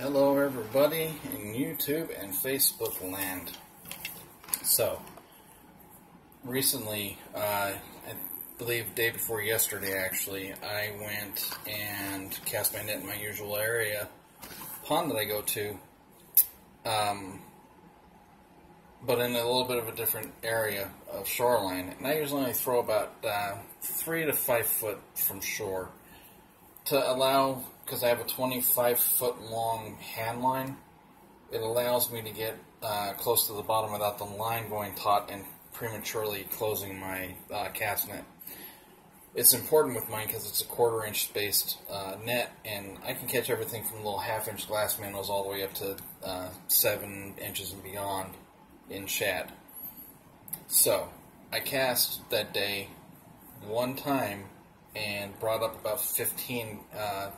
Hello everybody in YouTube and Facebook land. So, recently, I believe day before yesterday actually, I went and cast my net in my usual area, pond that I go to, but in a little bit of a different area of shoreline. And I usually only throw about 3 to 5 foot from shore to allow, because I have a 25-foot long hand line, it allows me to get close to the bottom without the line going taut and prematurely closing my cast net. It's important with mine because it's a 1/4 inch spaced net, and I can catch everything from little 1/2 inch glass minnows all the way up to 7 inches and beyond in shad. So, I cast that day one time and brought up about 15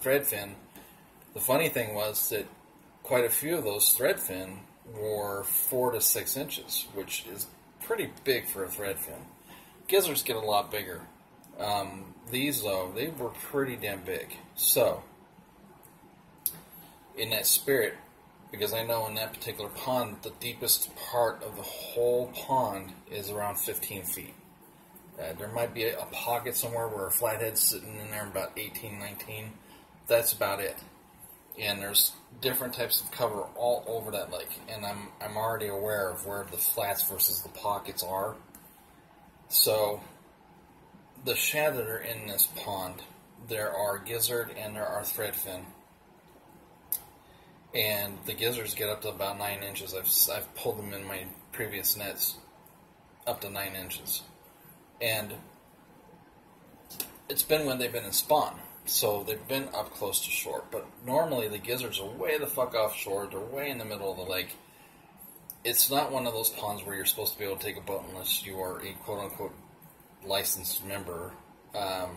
threadfin. The funny thing was that quite a few of those threadfin were 4 to 6 inches, which is pretty big for a threadfin. Gizzards get a lot bigger. These, though, they were pretty damn big. So, in that spirit, because I know in that particular pond, the deepest part of the whole pond is around 15 feet. There might be a pocket somewhere where a flathead's sitting in there about 18, 19. That's about it. And there's different types of cover all over that lake. And I'm already aware of where the flats versus the pockets are. So, the shad that are in this pond, there are gizzard and there are threadfin. And the gizzards get up to about 9 inches. I've pulled them in my previous nets up to 9 inches. And it's been when they've been in spawn, so they've been up close to shore. But normally the gizzards are way the fuck offshore. They're way in the middle of the lake. It's not one of those ponds where you're supposed to be able to take a boat unless you are a quote-unquote licensed member. But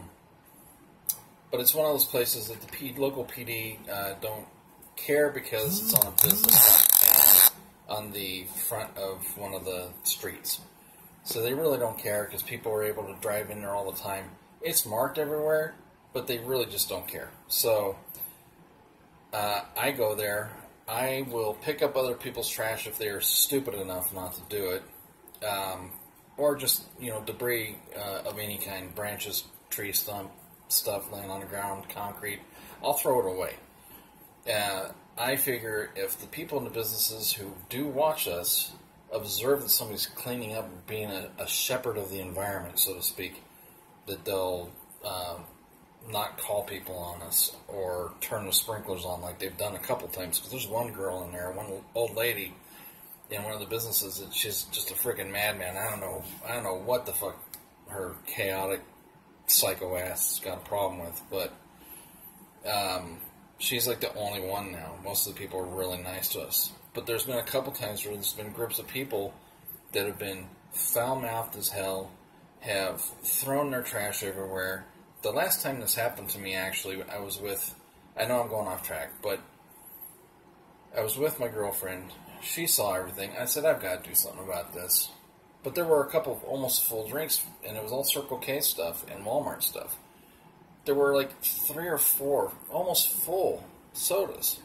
it's one of those places that the local PD don't care because it's on a business lot and on the front of one of the streets. So they really don't care because people are able to drive in there all the time. It's marked everywhere, but they really just don't care. So I go there. I will pick up other people's trash if they are stupid enough not to do it. Or just, debris of any kind, branches, tree stump, stuff laying on the ground, concrete. I'll throw it away. I figure if the people in the businesses who do watch us observe that somebody's cleaning up and being a shepherd of the environment, so to speak, that they'll not call people on us or turn the sprinklers on like they've done a couple times. Because there's one girl in there, one old lady in one of the businesses that she's just a freaking madman. I don't know what the fuck her chaotic psycho ass has got a problem with, but she's like the only one now. Most of the people are really nice to us. But there's been a couple times where there's been groups of people that have been foul-mouthed as hell, have thrown their trash everywhere. The last time this happened to me, actually, I was with, I know I'm going off track, but I was with my girlfriend. She saw everything. I said, I've got to do something about this. But there were a couple of almost full drinks, and it was all Circle K stuff and Walmart stuff. There were like 3 or 4 almost full sodas.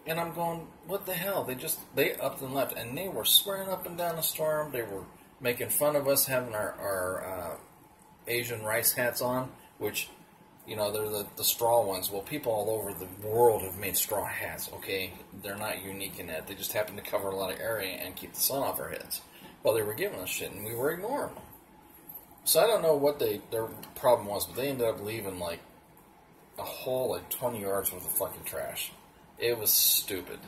And I'm going, what the hell? They upped and left. And they were swearing up and down the storm. They were making fun of us having our Asian rice hats on, which, they're the straw ones. Well, people all over the world have made straw hats, okay? They're not unique in that. They just happen to cover a lot of area and keep the sun off our heads. Well, they were giving us shit, and we were ignoring them. So I don't know what their problem was, but they ended up leaving, like, a whole, 20 yards worth of fucking trash. It was stupid.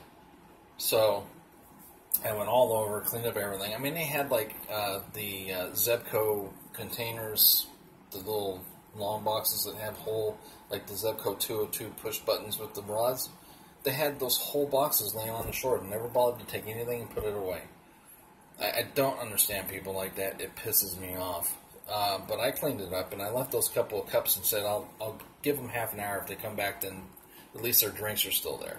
So, I went all over, cleaned up everything. I mean, they had, the Zebco containers, the little long boxes that have the Zebco 202 push buttons with the rods. They had those whole boxes laying on the shore and never bothered to take anything and put it away. I don't understand people like that. It pisses me off. But I cleaned it up, and I left those couple of cups and said, I'll give them half an hour. If they come back, then at least their drinks are still there.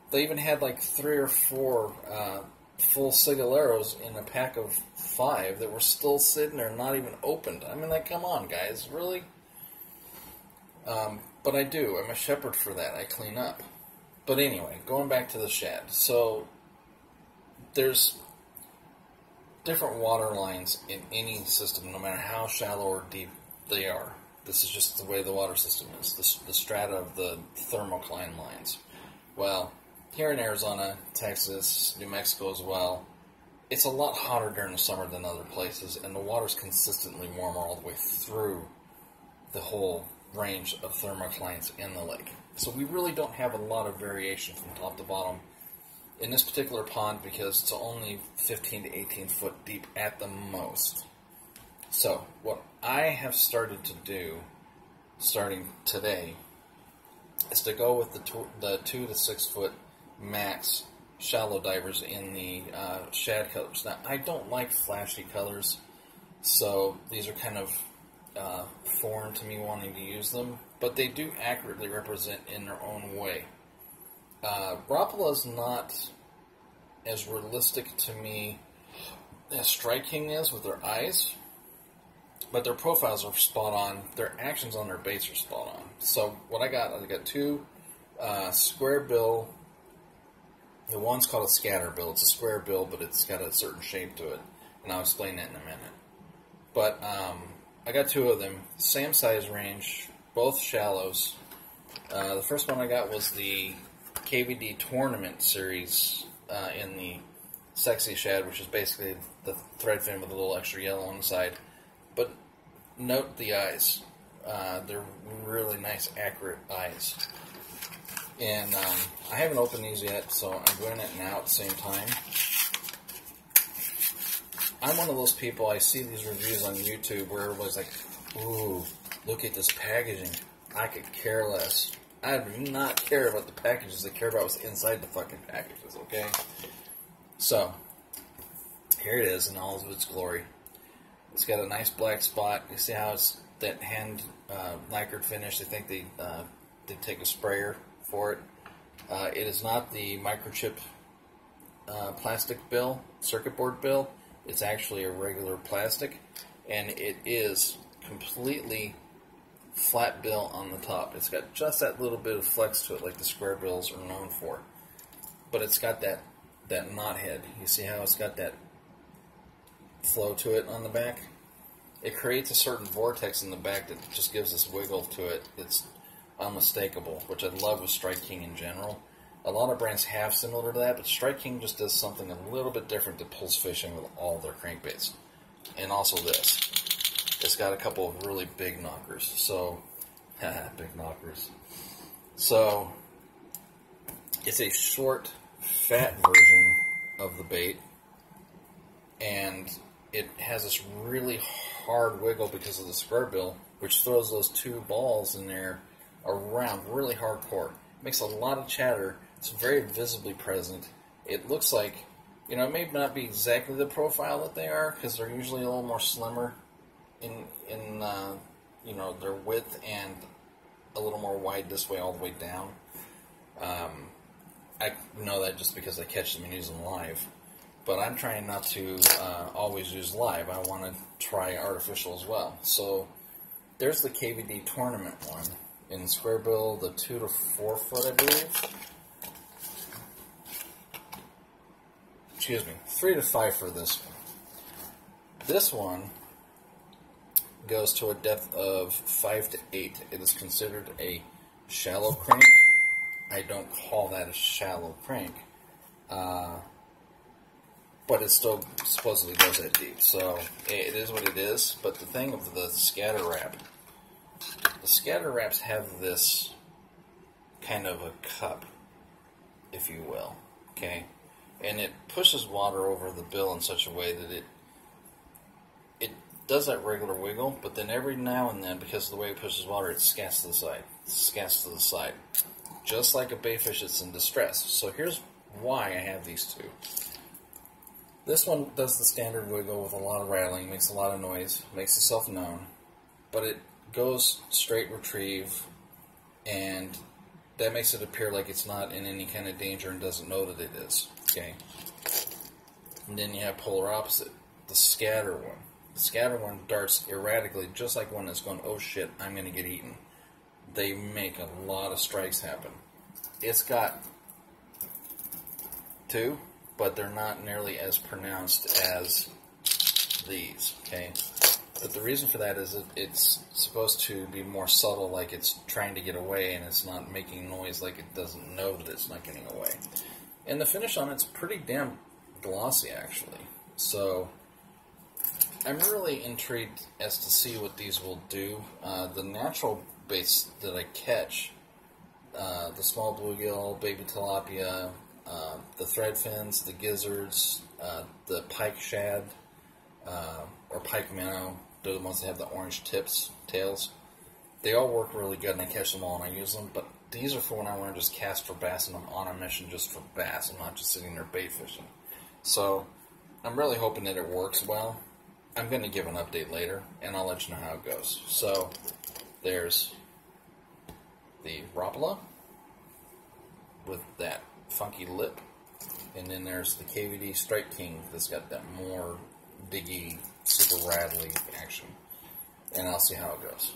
They even had 3 or 4 full cigareros in a pack of 5 that were still sitting there, not even opened. I mean, come on, guys, really? But I do. I'm a shepherd for that. I clean up. But anyway, going back to the shad. So there's different water lines in any system, no matter how shallow or deep they are. This is just the way the water system is, the strata of the thermocline lines. Well, here in Arizona, Texas, New Mexico as well, it's a lot hotter during the summer than other places, and the water's consistently warmer all the way through the whole range of thermoclines in the lake. So we really don't have a lot of variation from top to bottom in this particular pond because it's only 15 to 18 foot deep at the most. So what I have started to do, starting today, is to go with the 2 to 6 foot max shallow divers in the shad colors. Now, I don't like flashy colors, so these are kind of foreign to me wanting to use them, but they do accurately represent in their own way. Rapala is not as realistic to me as Strike King is with their eyes, but their profiles are spot on. Their actions on their baits are spot on. So what I got 2 square bill. The one's called a scatter bill. It's a square bill, but it's got a certain shape to it, and I'll explain that in a minute. But I got 2 of them, same size range, both shallows. The first one I got was the KVD Tournament Series in the Sexy Shad, which is basically the thread fin with a little extra yellow on the side. But note the eyes. They're really nice, accurate eyes. And I haven't opened these yet, so I'm doing it now at the same time. I'm one of those people, I see these reviews on YouTube where everybody's like, ooh, look at this packaging. I could care less. I do not care about the packages. I care about what's inside the fucking packages, okay? So, here it is in all of its glory. It's got a nice black spot. You see how it's that hand lacquered finish? I think they did take a sprayer for it. It is not the microchip plastic bill, circuit board bill. It's actually a regular plastic, and it is completely flat bill on the top. It's got just that little bit of flex to it, like the square bills are known for. But it's got that knot head. You see how it's got that flow to it on the back? It creates a certain vortex in the back that just gives this wiggle to it. It's unmistakable, which I love with Strike King in general. A lot of brands have similar to that, but Strike King just does something a little bit different that pulls fish in with all their crankbaits. And also this. It's got a couple of really big knockers. So, big knockers. So, it's a short, fat version of the bait. And it has this really hard wiggle because of the square bill, which throws those 2 balls in there around really hardcore. Makes a lot of chatter. It's very visibly present. It looks like, you know, it may not be exactly the profile that they are, because they're usually a little more slimmer in you know, their width, and a little more wide this way all the way down. I know that just because I catch them and use them live. But I'm trying not to always use live. I want to try artificial as well. So there's the KVD Tournament one in square bill, the 2 to 4 foot, I believe. Excuse me, 3 to 5 for this one. This one goes to a depth of 5 to 8. It is considered a shallow crank. I don't call that a shallow crank. But it still supposedly goes that deep. So it is what it is. But the thing of the scatter wrap, the scatter wraps have this kind of a cup, if you will, okay? And it pushes water over the bill in such a way that it does that regular wiggle, but then every now and then, because of the way it pushes water, it scats to the side. Scats to the side. Just like a bayfish that's in distress. So here's why I have these 2. This one does the standard wiggle with a lot of rattling, makes a lot of noise, makes itself known, but it goes straight retrieve, and that makes it appear like it's not in any kind of danger and doesn't know that it is. Okay. And then you have polar opposite, the scatter one. The scatter one darts erratically, just like one that's going, oh shit, I'm going to get eaten. They make a lot of strikes happen. It's got too, but they're not nearly as pronounced as these, okay? But the reason for that is that it's supposed to be more subtle, like it's trying to get away, and it's not making noise like it doesn't know that it's not getting away. And the finish on it's pretty damn glossy, actually. So I'm really intrigued as to see what these will do. The natural baits that I catch, the small bluegill, baby tilapia, the threadfins, the gizzards, the pike shad, or pike minnow, they're the ones that have the orange tails. They all work really good, and I catch them all and I use them, but these are for when I want to just cast for bass and I'm on a mission just for bass. I'm not just sitting there bait fishing. So I'm really hoping that it works well. I'm going to give an update later, and I'll let you know how it goes. So there's the rapala with that funky lip, and then there's the KVD Strike King that's got that more diggy, super rattly action. And I'll see how it goes.